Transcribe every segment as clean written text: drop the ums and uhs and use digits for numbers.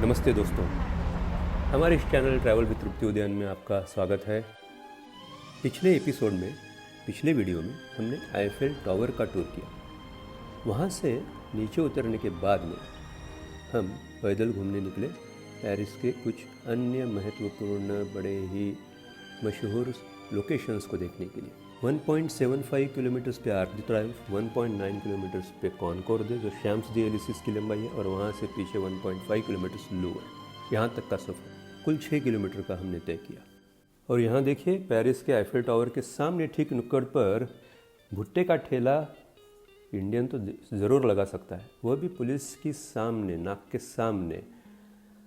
नमस्ते दोस्तों, हमारे इस चैनल ट्रैवल विद तृप्ति उद्यान में आपका स्वागत है। पिछले वीडियो में हमने आईफेल टावर का टूर किया। वहाँ से नीचे उतरने के बाद में हम पैदल घूमने निकले पेरिस के कुछ अन्य महत्वपूर्ण बड़े ही मशहूर लोकेशंस को देखने के लिए। 1.75 किलोमीटर्स पे आर्क द ट्रायम्फ, 1.9 किलोमीटर्स पे कॉनकॉर्ड जो शैम्स दी एलिसिस की लंबाई है, और वहाँ से पीछे 1.5 किलोमीटर्स लूवर। यहाँ तक का सफ़र कुल 6 किलोमीटर का हमने तय किया। और यहाँ देखिए, पेरिस के आईफेल टावर के सामने ठीक नुक्कड़ पर भुट्टे का ठेला इंडियन तो ज़रूर लगा सकता है, वह भी पुलिस की सामने, नाक के सामने।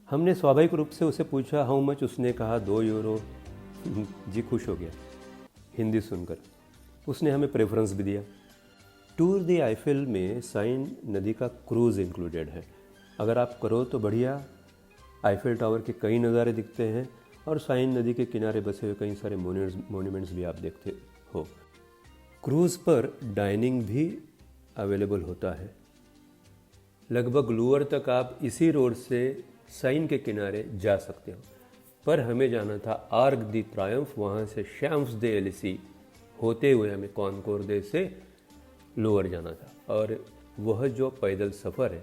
हमने स्वाभाविक रूप से उसे पूछा हाउ मच, उसने कहा 2 यूरो। जी खुश हो गया हिंदी सुनकर। उसने हमें प्रेफरेंस भी दिया। टूर द आईफेल में साइन नदी का क्रूज़ इंक्लूडेड है। अगर आप करो तो बढ़िया, आईफेल टावर के कई नज़ारे दिखते हैं और साइन नदी के किनारे बसे हुए कई सारे मोन्यूमेंट्स भी आप देखते हो। क्रूज़ पर डाइनिंग भी अवेलेबल होता है। लगभग लूअर तक आप इसी रोड से साइन के किनारे जा सकते हो, पर हमें जाना था आर्क दी ट्रायम्फ। वहाँ से शैम्स दे एलिसी होते हुए हमें कॉनकॉर्ड से लोअर जाना था, और वह जो पैदल सफ़र है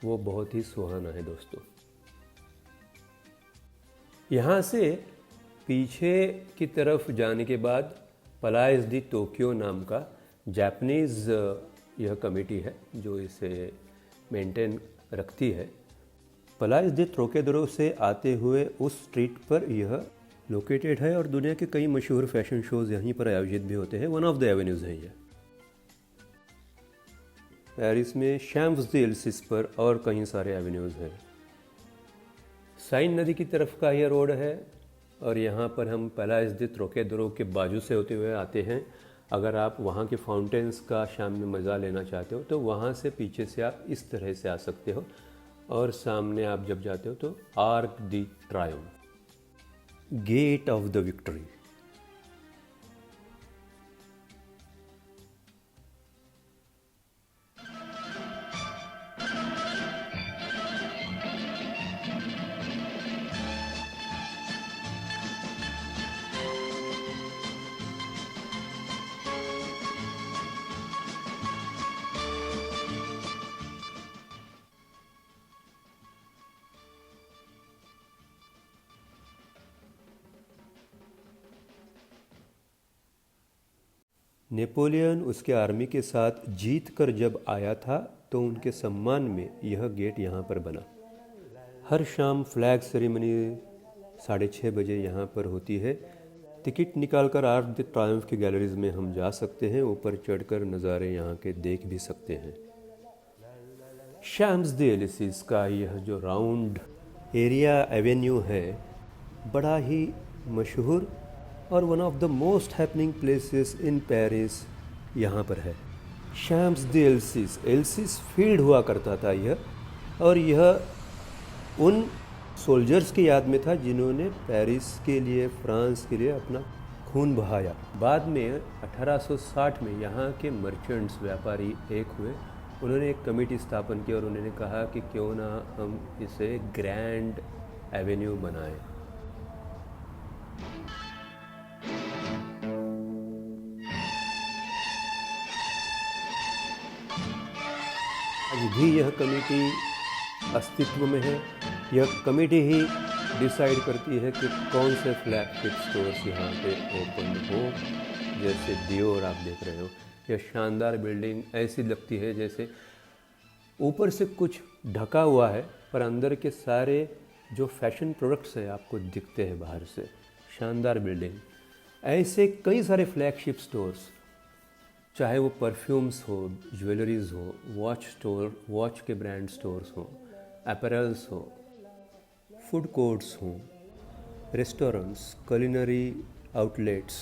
वो बहुत ही सुहाना है दोस्तों। यहाँ से पीछे की तरफ जाने के बाद पलायस दी टोक्यो नाम का जापानीज़ यह कमेटी है जो इसे मेंटेन रखती है। पलायस दी ट्रोकेदरो से आते हुए उस स्ट्रीट पर यह लोकेटेड है, और दुनिया के कई मशहूर फैशन शोज़ यहीं पर आयोजित भी होते हैं। वन ऑफ द एवेन्यूज़ है यह। पेरिस में शैम्स दी एलिसिस पर और कई सारे एवेन्यूज़ हैं। साइन नदी की तरफ का यह रोड है, और यहाँ पर हम पलायस दी ट्रोकेदरो के बाजू से होते हुए आते हैं। अगर आप वहाँ के फाउंटेन्स का शाम में मज़ा लेना चाहते हो तो वहाँ से पीछे से आप इस तरह से आ सकते हो, और सामने आप जब जाते हो तो Arc de Triomphe, gate of the victory. Napoleon उसके आर्मी के साथ जीत कर जब आया था तो उनके सम्मान में यह गेट यहाँ पर बना। हर शाम फ्लैग सेरेमनी 6:30 बजे यहाँ पर होती है। टिकट निकालकर आर्क द ट्रायम्फ की गैलरीज में हम जा सकते हैं। ऊपर चढ़कर नज़ारे यहाँ के देख भी सकते हैं। शैम्स दे एलिसिस का यह जो राउंड एरिया एवेन्यू है, बड़ा ही मशहूर और one of the most happening places in Paris यहाँ पर है। शैम्स दे एलिसिस फील्ड हुआ करता था यह, और यह उन सोल्जर्स की याद में था जिन्होंने पेरिस के लिए, फ्रांस के लिए अपना खून बहाया। बाद में 1860 में यहाँ के मर्चेंट्स, व्यापारी एक हुए। उन्होंने एक कमेटी स्थापन की और उन्होंने कहा कि क्यों ना हम इसे ग्रैंड एवेन्यू बनाएं। आज भी यह कमेटी अस्तित्व में है। यह कमेटी ही डिसाइड करती है कि कौन से फ्लैगशिप स्टोर्स यहाँ पे ओपन हो। जैसे डियोर आप देख रहे हो, यह शानदार बिल्डिंग ऐसी लगती है जैसे ऊपर से कुछ ढका हुआ है, पर अंदर के सारे जो फैशन प्रोडक्ट्स हैं आपको दिखते हैं बाहर से। शानदार बिल्डिंग। ऐसे कई सारे फ्लैगशिप स्टोर्स, चाहे वो परफ्यूम्स हो, ज्वेलरीज हो, वॉच के ब्रांड स्टोर्स हो, अपैरल्स हो, फूड कोर्ट्स हो, रेस्टोरेंट्स, कुलिनरी आउटलेट्स,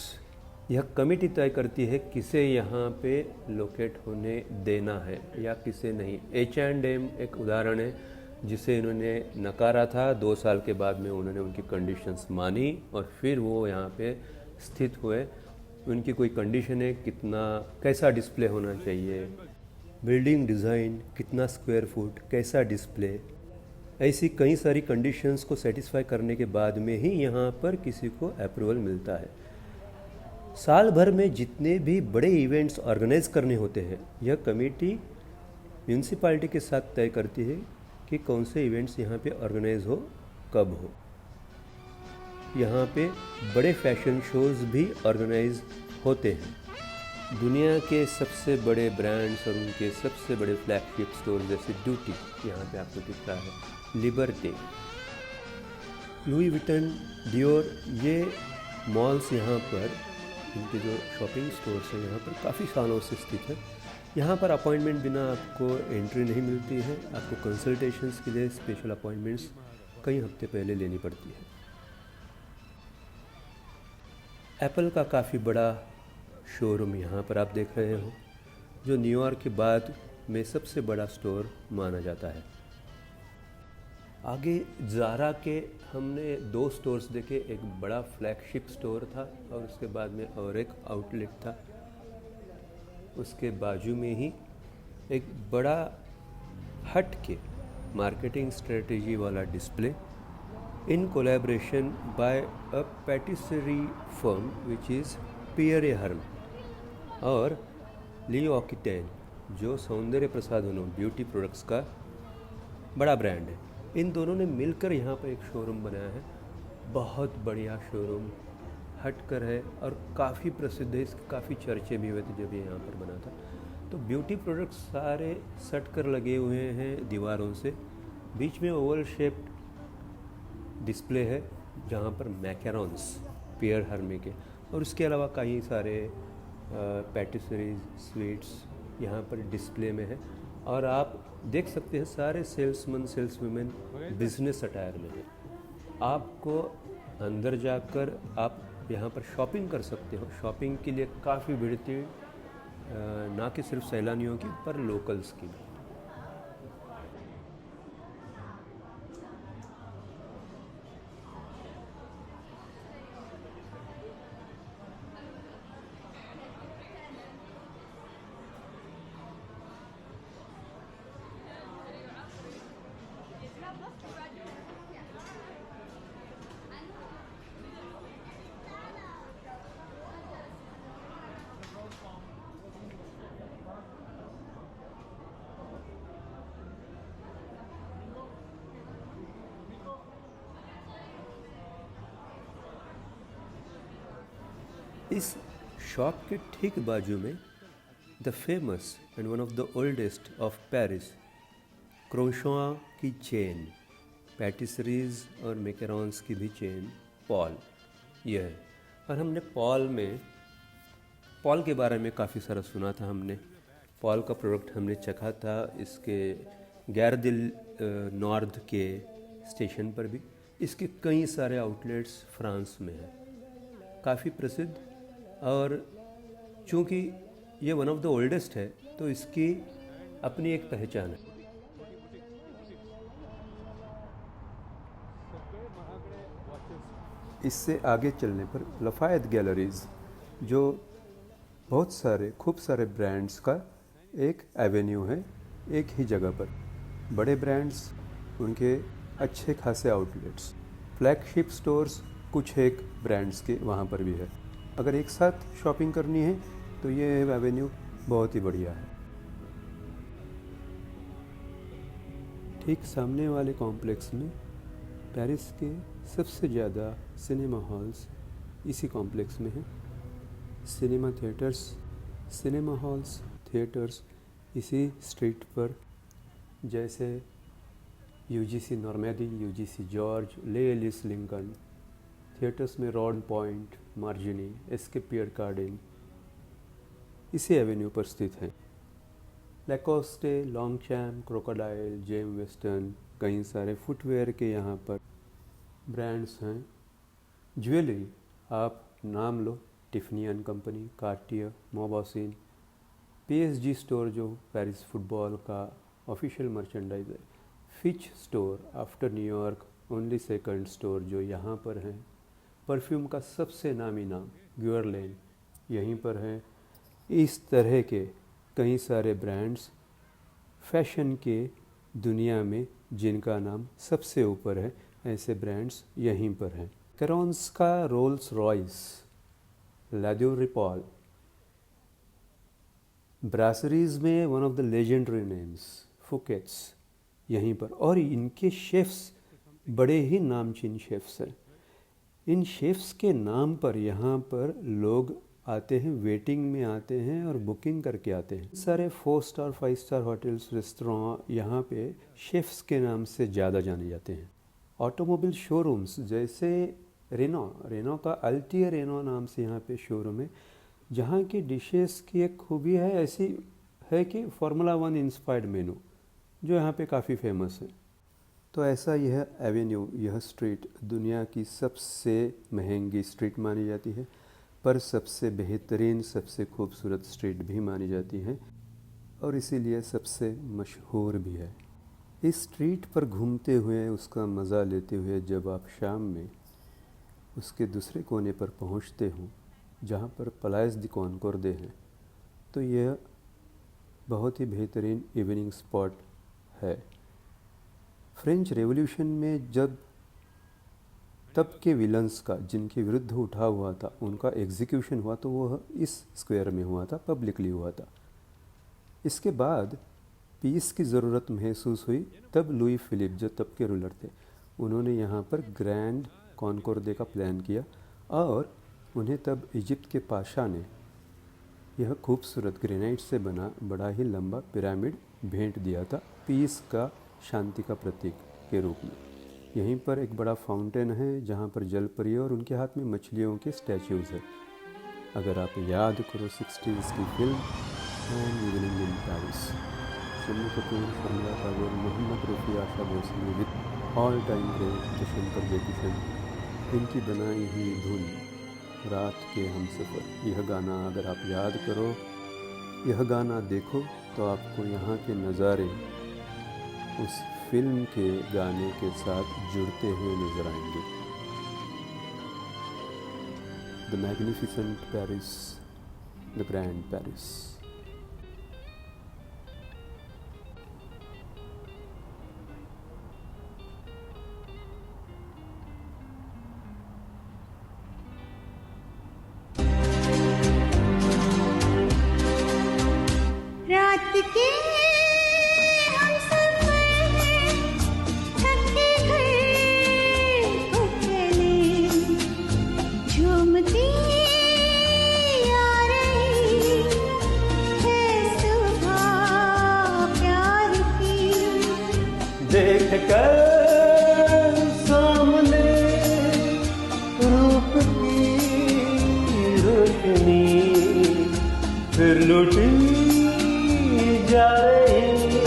यह कमेटी तय करती है किसे यहाँ पे लोकेट होने देना है या किसे नहीं। H&M एक उदाहरण है जिसे इन्होंने नकारा था। 2 साल के बाद में उन्होंने उनकी कंडीशंस मानी और फिर वो यहाँ पे स्थित हुए। उनकी कोई कंडीशन है, कैसा डिस्प्ले होना चाहिए, बिल्डिंग डिज़ाइन, कितना स्क्वायर फुट, कैसा डिस्प्ले, ऐसी कई सारी कंडीशंस को सेटिस्फाई करने के बाद में ही यहाँ पर किसी को अप्रूवल मिलता है। साल भर में जितने भी बड़े इवेंट्स ऑर्गेनाइज करने होते हैं, यह कमेटी म्यूनसिपालिटी के साथ तय करती है कि कौन से इवेंट्स यहाँ पे ऑर्गेनाइज हो, कब हो। यहाँ पे बड़े फैशन शोज़ भी ऑर्गेनाइज होते हैं। दुनिया के सबसे बड़े ब्रांड्स और उनके सबसे बड़े फ्लैगशिप स्टोर जैसे ड्यूटी, यहाँ पे आपको दिख रहा है, लिबर्टी, लुई विटन, डियोर, ये मॉल्स यहाँ पर, इनके जो शॉपिंग स्टोर्स हैं यहाँ पर काफ़ी सालों से स्थित है। यहाँ पर अपॉइंटमेंट बिना आपको एंट्री नहीं मिलती है। आपको कंसल्टेशंस के लिए स्पेशल अपॉइंटमेंट्स कई हफ्ते पहले लेनी पड़ती है। एप्पल का काफ़ी बड़ा शोरूम यहाँ पर आप देख रहे हो, जो न्यूयॉर्क के बाद में सबसे बड़ा स्टोर माना जाता है। आगे ज़ारा के हमने 2 स्टोर्स देखे, एक बड़ा फ्लैगशिप स्टोर था और उसके बाद में और एक आउटलेट था। उसके बाजू में ही एक बड़ा हट के मार्केटिंग स्ट्रेटजी वाला display in collaboration by a patisserie firm which is Pierre Herme और ली ऑक्यूटेन, जो सौंदर्य प्रसाधनों ब्यूटी प्रोडक्ट्स का बड़ा ब्रांड है। इन दोनों ने मिलकर यहाँ पर एक शोरूम बनाया है। बहुत बढ़िया शोरूम हटकर है और काफ़ी प्रसिद्ध है। इसके काफ़ी चर्चे भी हुए थे जब ये यहाँ पर बना था। तो ब्यूटी प्रोडक्ट्स सारे सट कर लगे हुए हैं दीवारों से। बीच में ओवल शेप्ड डिस्प्ले है जहाँ पर मैकेरॉन्स पियर हर्मे के, और उसके अलावा कई सारे पैटिसरीज, स्वीट्स यहाँ पर डिस्प्ले में है। और आप देख सकते हैं सारे salesman, sales women business attire में है। आपको अंदर जाकर आप यहाँ पर शॉपिंग कर सकते हो। शॉपिंग के लिए काफ़ी भीड़ थी, ना कि सिर्फ सैलानियों की पर लोकल्स की भी। इस शॉप के ठीक बाजू में the famous and one of the oldest of Paris croissant की चेन, पैटिसरीज और मैकेरॉन्स की भी चेन पॉल, यह है। और हमने पॉल के बारे में काफ़ी सारा सुना था। हमने पॉल का प्रोडक्ट हमने चखा था इसके गैर दिल नॉर्थ के स्टेशन पर भी। इसके कई सारे आउटलेट्स फ्रांस में हैं, काफ़ी प्रसिद्ध। और चूँकि ये वन ऑफ द ओल्डेस्ट है तो इसकी अपनी एक पहचान है। इससे आगे चलने पर लफायत गैलरीज, जो बहुत सारे खूब सारे ब्रांड्स का एक एवेन्यू है एक ही जगह पर। बड़े ब्रांड्स, उनके अच्छे खासे आउटलेट्स, फ्लैगशिप स्टोर्स कुछ एक ब्रांड्स के वहाँ पर भी है। अगर एक साथ शॉपिंग करनी है तो ये एवेन्यू बहुत ही बढ़िया है। ठीक सामने वाले कॉम्प्लेक्स में पेरिस के सबसे ज़्यादा सिनेमा हॉल्स इसी कॉम्प्लेक्स में हैं। Cinema theatres, cinema halls, theatres इसी स्ट्रीट पर, जैसे यूजीसी नॉर्मैदी, यूजीसी जॉर्ज, ले एलिस लिंकन। थिएटर्स में रॉड पॉइंट, मार्जिनी, एस्के पियर कार्डिन इसी एवेन्यू पर स्थित हैं। Lacoste, Longchamp, Crocodile, Gem Western, कई सारे फुटवेयर के यहाँ पर ब्रांड्स हैं। ज्वेलरी आप नाम लो, Tiffany and company, Cartier, Mauboussin, PSG store जो पेरिस फुटबॉल का ऑफिशियल मर्चेंडाइज है, Fitch store after New York only second store जो यहाँ पर हैं। परफ्यूम का सबसे नामी नाम ग्यूरलैंड यहीं पर है। इस तरह के कई सारे ब्रांड्स फैशन के दुनिया में जिनका नाम सबसे ऊपर है, ऐसे ब्रांड्स यहीं पर हैं। कैरोन्स का रोल्स रॉयस, लाड्यू रिपॉल, ब्रासरीज में one of the legendary names Fouquet's यहीं पर। और इनके शेफ्स बड़े ही नामचीन शेफ्स हैं। इन शेफ्स के नाम पर यहाँ पर लोग आते हैं, वेटिंग में आते हैं और बुकिंग करके आते हैं। सारे 4 स्टार 5 स्टार होटल्स, रेस्टोरेंट यहाँ पे शेफ्स के नाम से ज़्यादा जाने जाते हैं। ऑटोमोबाइल शोरूम्स जैसे रेनो का अल्टियर रेनो नाम से यहाँ पे शोरूम है, जहाँ की डिशेस की एक खूबी है ऐसी है कि फार्मूला 1 इंस्पायर्ड मेनू जो यहाँ पे काफ़ी फेमस है। तो ऐसा यह एवेन्यू, यह स्ट्रीट दुनिया की सबसे महंगी स्ट्रीट मानी जाती है, पर सबसे बेहतरीन, सबसे खूबसूरत स्ट्रीट भी मानी जाती है और इसीलिए सबसे मशहूर भी है। इस स्ट्रीट पर घूमते हुए, उसका मज़ा लेते हुए जब आप शाम में उसके दूसरे कोने पर पहुंचते हो जहां पर पलायस दी कॉनकोर्दे हैं, तो यह बहुत ही बेहतरीन इवनिंग स्पॉट है। फ्रेंच रेवोल्यूशन में जब तब के विलन्स का, जिनके विरुद्ध उठा हुआ था, उनका एग्जीक्यूशन हुआ तो वह इस स्क्वायर में हुआ था, पब्लिकली हुआ था। इसके बाद पीस की ज़रूरत महसूस हुई, तब लुई फिलिप जो तब के रूलर थे, उन्होंने यहाँ पर ग्रैंड कॉनकोर्दे का प्लान किया और उन्हें तब इजिप्ट के पाशा ने यह खूबसूरत ग्रेनाइट से बना बड़ा ही लंबा पिरामिड भेंट दिया था, पीस का, शांति का प्रतीक के रूप में। यहीं पर एक बड़ा फाउंटेन है जहाँ पर जल परी और उनके हाथ में मछलियों के स्टैच्यूज़ है। अगर आप याद करो 60s की film evening in Paris, Shammi Kapoor, Sharmila Tagore, Mohammed Rafi, Asha Bhosle with all time great Jaishankar Jaikishan, इनकी बनाई हुई धुन रात के हमसफ़र, यह गाना अगर आप याद करो, यह गाना देखो तो आपको यहाँ के नज़ारे उस फिल्म के गाने के साथ जुड़ते हुए नजर आएंगे। The magnificent Paris, the grand Paris. रात के देख कर सामने रूप की रोशनी फिर लुटी जा रही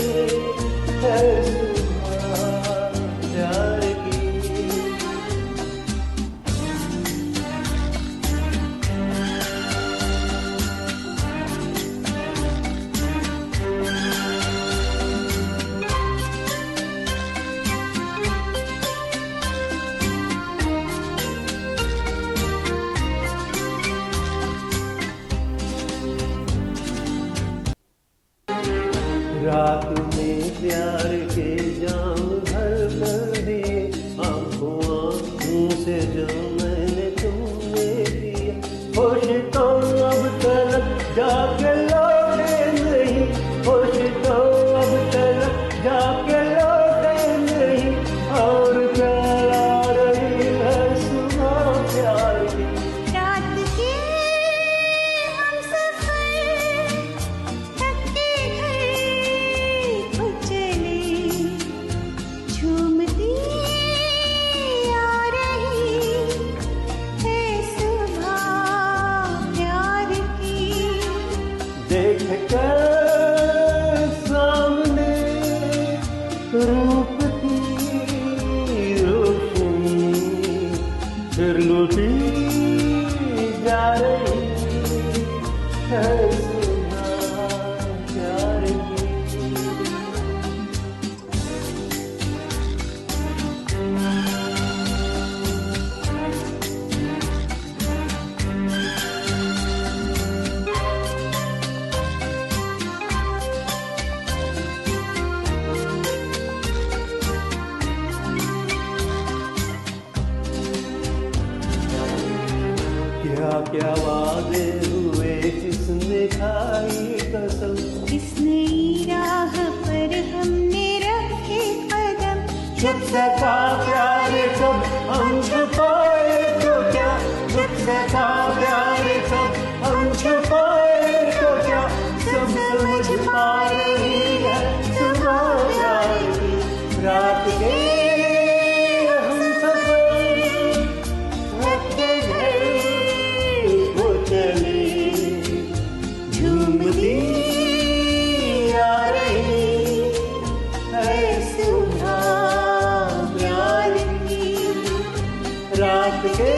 है सुबह प्यार की। रात में प्यार के जाम भर कर दिए, आंखों आंखों से जो मैंने तुमने दिया, होश तो अब तक जाके लौटे नहीं, होश तो अब तक जाके लौटे नहीं, और प्यार आ रही है सुबह प्यार की। रात के हमसफ़र थक के घर को चले, झूमती आ रही है सुबह प्यार की। देख कर सामने रूप की रोशनी फिर लुटी जा रही है सुबह प्यार की। क्या वादे हुए, किसने खाई कसम, इस नई राह पर हमने रखे कदम। जब से था प्यार कब हम छुपाए तो क्या, जब से था प्यार कब हम छुपाए तो क्या, सब समझ पा रही है सुबह जाएगी, रात के हम सफर रखते गए वो चली, झूमती आ रही है सुबह प्यार की, रात के